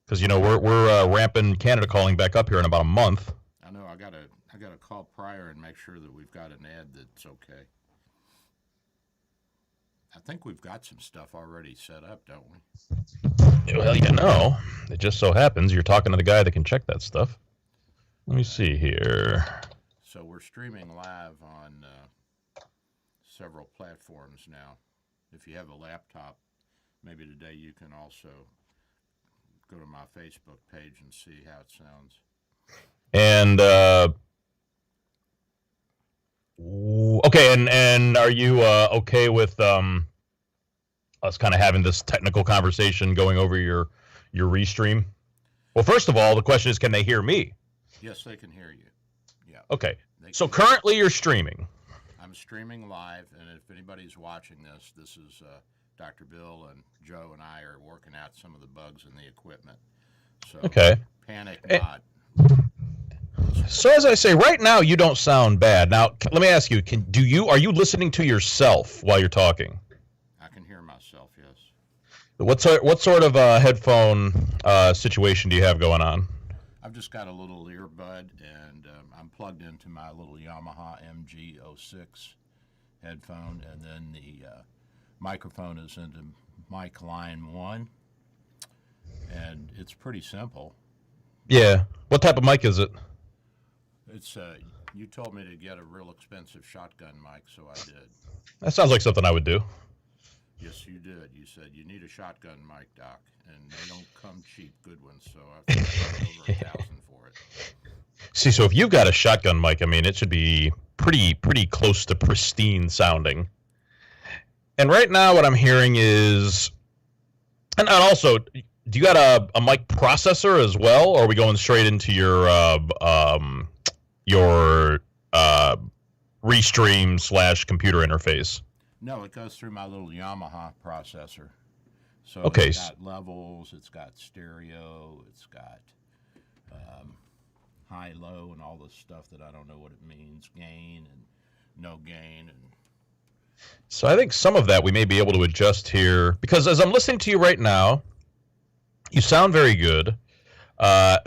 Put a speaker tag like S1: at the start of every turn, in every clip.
S1: Because we're ramping Canada calling back up here in about a month.
S2: I know. I gotta call prior and make sure that we've got an ad that's okay. I think we've got some stuff already set up, don't we?
S1: Well, it just so happens you're talking to the guy that can check that stuff. Let me see here.
S2: So we're streaming live on several platforms now. If you have a laptop, maybe today you can also go to my Facebook page and see how it sounds.
S1: And okay, and are you okay with us kind of having this technical conversation going over your restream? Well, first of all, the question is, can they hear me?
S2: Yes, they can hear you. Yeah.
S1: Okay. So currently you're streaming.
S2: I'm streaming live, and if anybody's watching this, this is Dr. Bill and Joe and I are working out some of the bugs in the equipment. So
S1: okay.
S2: Panic not.
S1: So as I say, right now you don't sound bad. Now let me ask you: are you listening to yourself while you're talking?
S2: I can hear myself. Yes.
S1: What sort of headphone situation do you have going on?
S2: I've just got a little earbud, and I'm plugged into my little Yamaha MG06 headphone, and then the microphone is into mic line 1, and it's pretty simple.
S1: Yeah. What type of mic is it?
S2: It's you told me to get a real expensive shotgun mic, so I did.
S1: That sounds like something I would do.
S2: Yes, you did. You said you need a shotgun mic, Doc, and they don't come cheap. Good ones, so I've paid over $1,000 for it.
S1: See, so if you've got a shotgun mic, I mean, it should be pretty close to pristine sounding. And right now, what I'm hearing is, and also, do you got a mic processor as well, or are we going straight into your restream / computer interface?
S2: No, it goes through my little Yamaha processor. So
S1: okay.
S2: It's got levels, it's got stereo, it's got high, low, and all this stuff that I don't know what it means, gain and no gain. And
S1: so I think some of that we may be able to adjust here, because as I'm listening to you right now, you sound very good.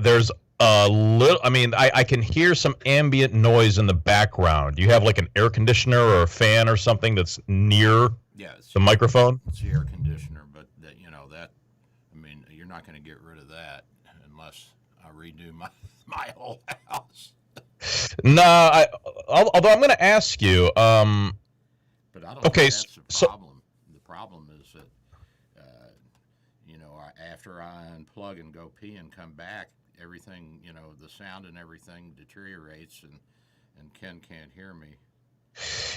S1: There's a little, I mean, I can hear some ambient noise in the background. Do you have like an air conditioner or a fan or something that's near the microphone?
S2: It's the air conditioner, but I mean, you're not going to get rid of that unless I redo my whole house.
S1: No, although I'm going to ask you.
S2: But I don't think that's the problem. The problem is that, after I unplug and go pee and come back, everything, the sound and everything deteriorates, and Ken can't hear me.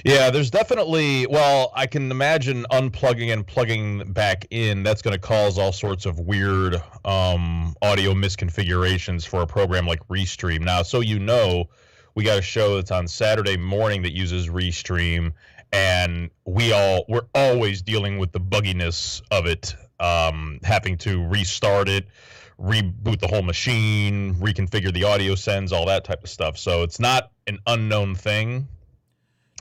S1: Yeah, there's definitely, well, I can imagine unplugging and plugging back in. That's going to cause all sorts of weird audio misconfigurations for a program like Restream. Now, so we got a show that's on Saturday morning that uses Restream, and we're always dealing with the bugginess of it, having to restart it, reboot the whole machine, reconfigure the audio sends, all that type of stuff. So it's not an unknown thing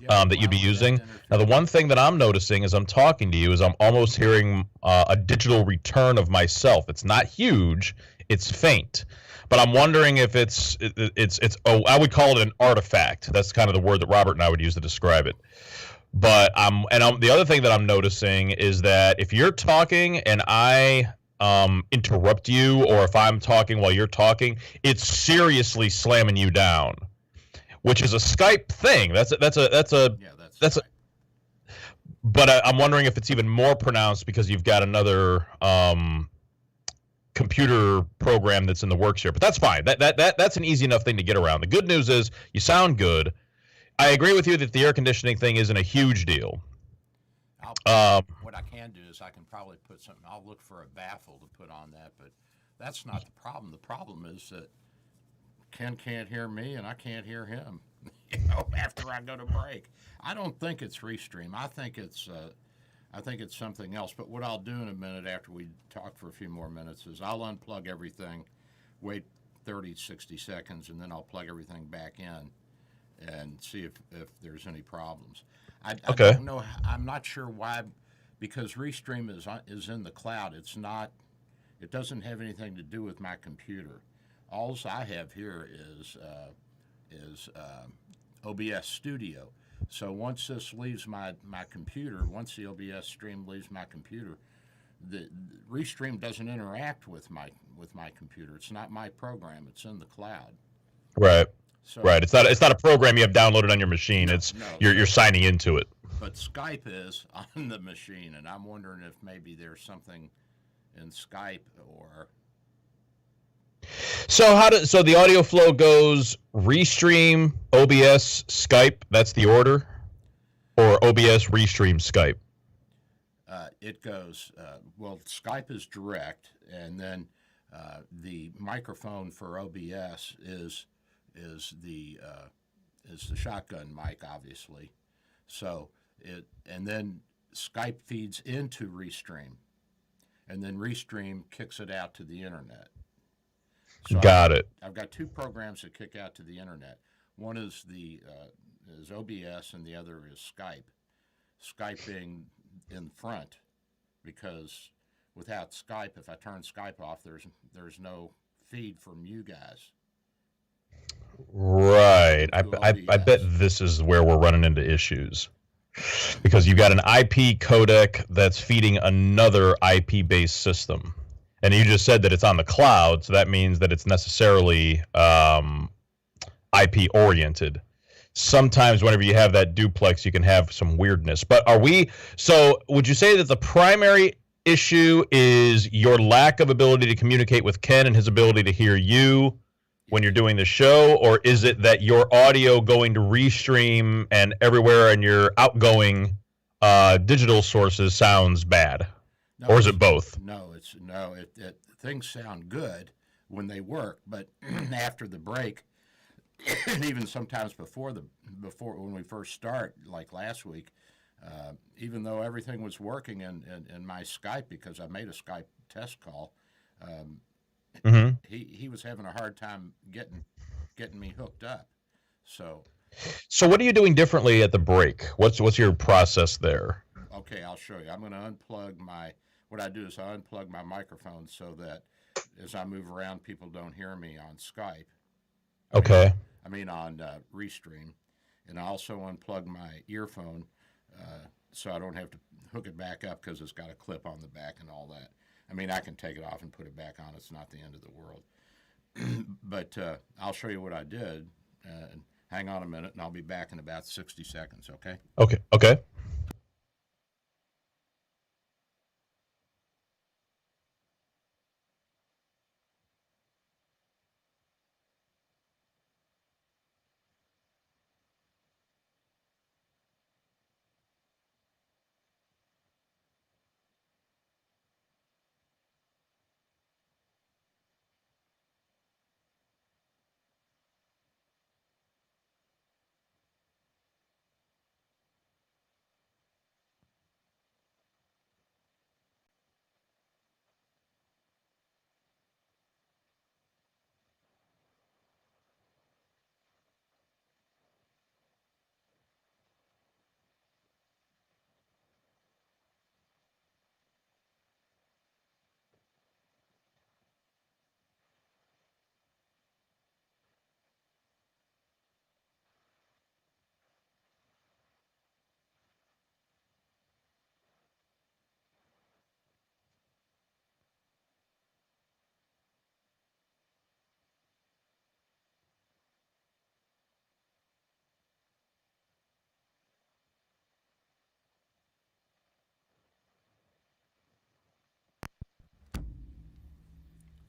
S1: that you'd be using. Now, the one thing that I'm noticing as I'm talking to you is I'm almost hearing a digital return of myself. It's not huge, it's faint. But I'm wondering if it's I would call it an artifact. That's kind of the word that Robert and I would use to describe it. But the other thing that I'm noticing is that if you're talking and I interrupt you, or if I'm talking while you're talking, it's seriously slamming you down, which is a Skype thing. That's a. But I'm wondering if it's even more pronounced because you've got another computer program that's in the works here. But that's fine. That's an easy enough thing to get around. The good news is you sound good. I agree with you that the air conditioning thing isn't a huge deal.
S2: What I can do is I can probably put something. I'll look for a baffle to put on that, but that's not the problem. The problem is that Ken can't hear me and I can't hear him. After I go to break, I don't think it's Restream. I think it's something else. But what I'll do in a minute after we talk for a few more minutes is I'll unplug everything, wait 30, 60 seconds, and then I'll plug everything back in and see if there's any problems. I don't know. I'm not sure why, because Restream is in the cloud. It's It doesn't have anything to do with my computer. All I have here is OBS Studio. So once this leaves my computer, once the OBS stream leaves my computer, the Restream doesn't interact with my computer. It's not my program. It's in the cloud.
S1: Right.
S2: So,
S1: right. It's not a program you have downloaded on your machine.
S2: No,
S1: it's
S2: no,
S1: you're signing into it.
S2: But Skype is on the machine, and I'm wondering if maybe there's something in Skype or.
S1: So the audio flow goes Restream, OBS, Skype. That's the order, or OBS, Restream, Skype.
S2: It goes well. Skype is direct, and then the microphone for OBS is the shotgun mic, obviously. So and then Skype feeds into Restream, and then Restream kicks it out to the internet. So
S1: Got it.
S2: I've got two programs that kick out to the internet. One is is OBS, and the other is Skype. Skype being in front, because without Skype, if I turn Skype off, there's no feed from you guys.
S1: Right. I bet this is where we're running into issues, because you've got an IP codec that's feeding another IP-based system. And you just said that it's on the cloud, so that means that it's necessarily IP oriented. Sometimes whenever you have that duplex, you can have some weirdness. But would you say that the primary issue is your lack of ability to communicate with Ken and his ability to hear you when you're doing the show? Or is it that your audio going to Restream and everywhere and your outgoing digital sources sounds bad?
S2: No,
S1: or is it both?
S2: Things sound good when they work, but after the break, and even sometimes before when we first start, like last week, even though everything was working in my Skype, because I made a Skype test call, he was having a hard time getting me hooked up. So
S1: what are you doing differently at the break? What's your process there?
S2: Okay, I'll show you. I'm going to unplug what I do is I unplug my microphone so that as I move around, people don't hear me on Skype.
S1: Okay.
S2: I mean on Restream. And I also unplug my earphone so I don't have to hook it back up, because it's got a clip on the back and all that. I mean, I can take it off and put it back on. It's not the end of the world. But I'll show you what I did. Hang on a minute, and I'll be back in about 60 seconds, okay?
S1: Okay.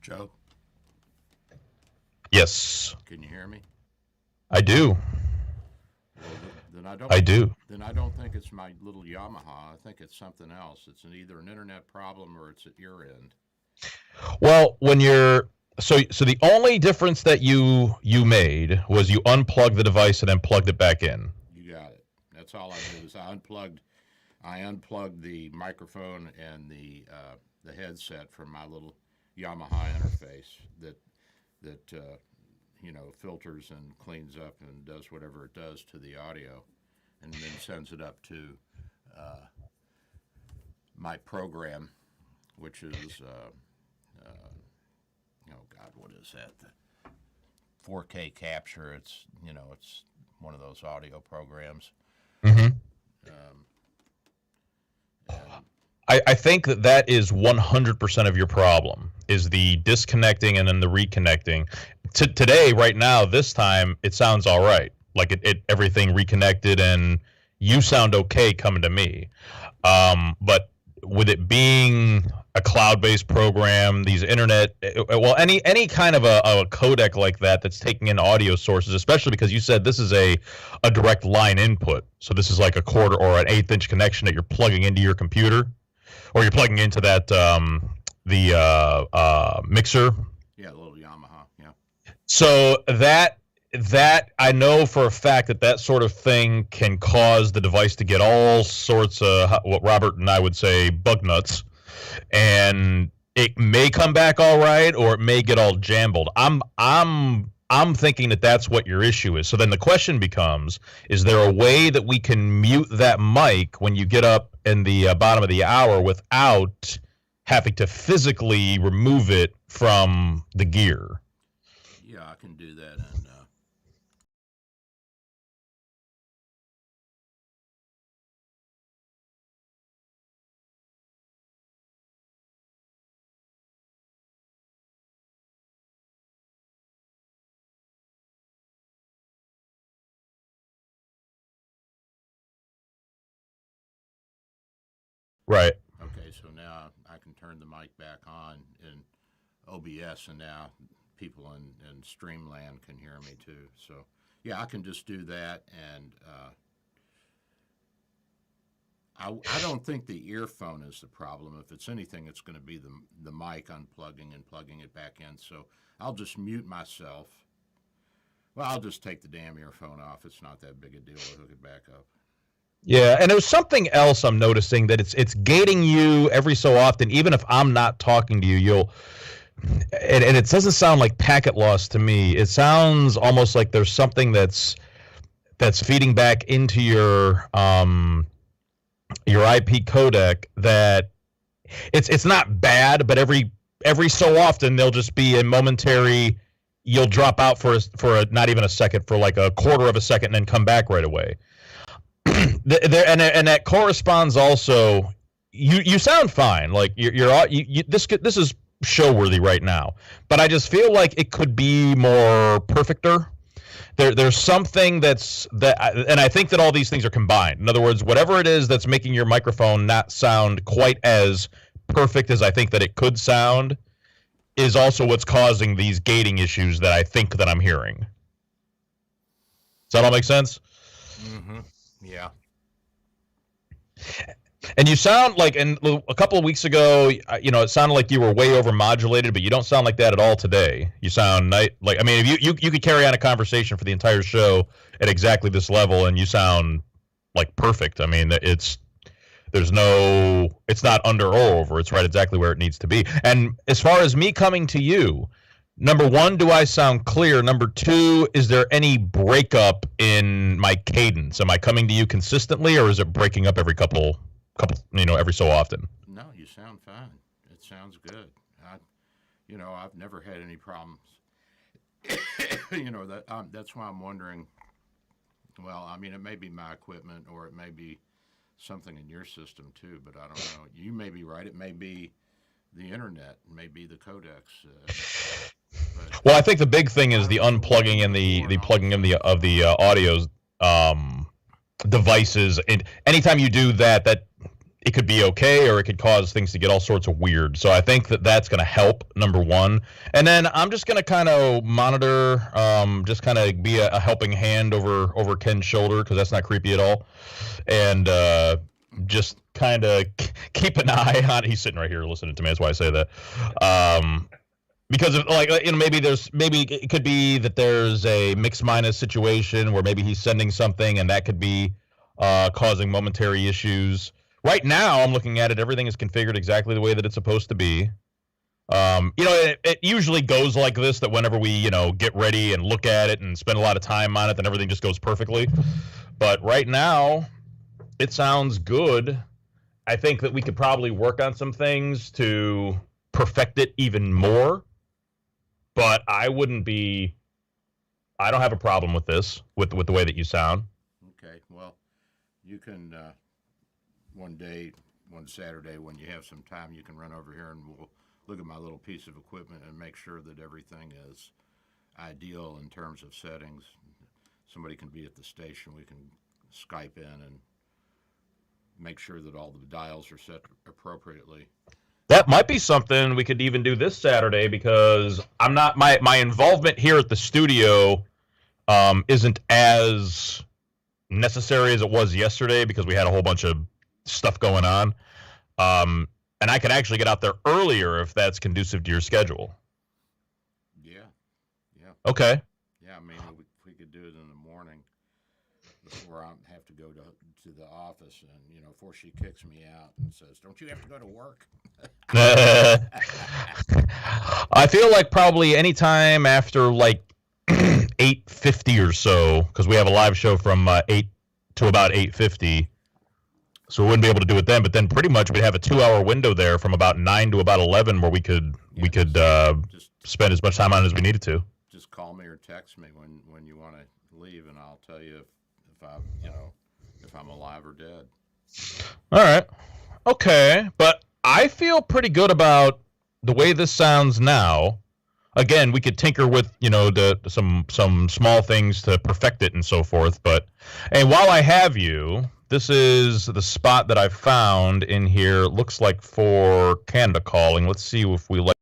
S2: Joe,
S1: Yes,
S2: can you hear me?
S1: I do.
S2: Well, then I don't.
S1: I do.
S2: Then I don't think it's my little Yamaha. I think it's something else. It's either an internet problem or it's at your end.
S1: Well, when you're so the only difference that you made was you unplugged the device and then plugged it back in.
S2: You got it. That's all I did is I unplugged the microphone and the headset from my little Yamaha interface that filters and cleans up and does whatever it does to the audio, and then sends it up to my program, which is oh God, what is that? The 4K capture. It's one of those audio programs.
S1: Mm-hmm.
S2: Um,
S1: I think that is 100% of your problem, is the disconnecting and then the reconnecting. Today, right now, this time, it sounds all right. Like everything reconnected, and you sound okay coming to me. But with it being a cloud-based program, these internet, well, any kind of a codec like that that's taking in audio sources, especially because you said this is a direct line input. So this is like a quarter or an eighth-inch connection that you're plugging into your computer, or you're plugging into that the mixer.
S2: Yeah, a little Yamaha. Yeah.
S1: So that I know for a fact that sort of thing can cause the device to get all sorts of what Robert and I would say bug nuts, and it may come back all right, or it may get all jambled. I'm thinking that that's what your issue is. So then the question becomes: is there a way that we can mute that mic when you get up in the bottom of the hour without having to physically remove it from the gear?
S2: Yeah, I can do that, and
S1: Right.
S2: okay. So now I can turn the mic back on in OBS, and now people in Streamland can hear me too. So yeah, I can just do that, and I don't think the earphone is the problem. If it's anything, it's going to be the mic unplugging and plugging it back in. So I'll just mute myself. Well, I'll just take the damn earphone off. It's not that big a deal to hook it back up.
S1: Yeah, and there's something else I'm noticing, that it's gating you every so often. Even if I'm not talking to you, you'll and it doesn't sound like packet loss to me. It sounds almost like there's something that's feeding back into your IP codec, that it's not bad, but every so often there'll just be a momentary, you'll drop out for a not even a second, for like a quarter of a second, and then come back right away. And that corresponds also. You sound fine. Like this is show worthy right now, but I just feel like it could be more perfecter. There's something and I think that all these things are combined. In other words, whatever it is that's making your microphone not sound quite as perfect as I think that it could sound is also what's causing these gating issues that I think that I'm hearing. Does that all make sense?
S2: Mm-hmm. Yeah.
S1: And you sound like, and a couple of weeks ago, it sounded like you were way over modulated, but you don't sound like that at all today. You sound like, I mean, if you could carry on a conversation for the entire show at exactly this level, and you sound like perfect. I mean, it's not under or over. It's right exactly where it needs to be. And as far as me coming to you, number one, do I sound clear? Number two, is there any breakup in my cadence? Am I coming to you consistently, or is it breaking up every couple, every so often?
S2: No, you sound fine. It sounds good. I've never had any problems. That's why I'm wondering. Well, I mean, it may be my equipment, or it may be something in your system too, but I don't know. You may be right. It may be the internet, it may be the codecs.
S1: Well, I think the big thing is the unplugging and the plugging in of the audio devices. And anytime you do that it could be okay, or it could cause things to get all sorts of weird. So I think that that's going to help, number one. And then I'm just going to kind of monitor, just kind of be a helping hand over Ken's shoulder, because that's not creepy at all. And just kind of keep an eye on. He's sitting right here listening to me. That's why I say that. Because of, maybe it could be that there's a mix minus situation where maybe he's sending something, and that could be causing momentary issues. Right now, I'm looking at it. Everything is configured exactly the way that it's supposed to be. It usually goes like this, that whenever we, get ready and look at it and spend a lot of time on it, then everything just goes perfectly. But right now, it sounds good. I think that we could probably work on some things to perfect it even more. But I don't have a problem with this, with the way that you sound.
S2: Okay, well, you can, one Saturday when you have some time, you can run over here and we'll look at my little piece of equipment and make sure that everything is ideal in terms of settings. Somebody can be at the station, we can Skype in and make sure that all the dials are set appropriately.
S1: That might be something we could even do this Saturday, because I'm not my involvement here at the studio isn't as necessary as it was yesterday, because we had a whole bunch of stuff going on. And I could actually get out there earlier if that's conducive to your schedule.
S2: Yeah.
S1: Okay.
S2: Yeah, I mean, we could do it in the morning before I have to go to the office, and before she kicks me out and says, "Don't you have to go to work?"
S1: I feel like probably anytime after like 8:50 or so, because we have a live show from 8 to about 8:50, so we wouldn't be able to do it then. But then pretty much we'd have a 2-hour window there from about 9 to about 11 where we could just spend as much time on it as we needed to.
S2: Just call me or text me when you want to leave, and I'll tell you if I'm alive or dead.
S1: All right. Okay, but I feel pretty good about the way this sounds now. Again, we could tinker with, some small things to perfect it and so forth. But, and while I have you, this is the spot that I found in here. It looks like for Canada calling. Let's see if we like.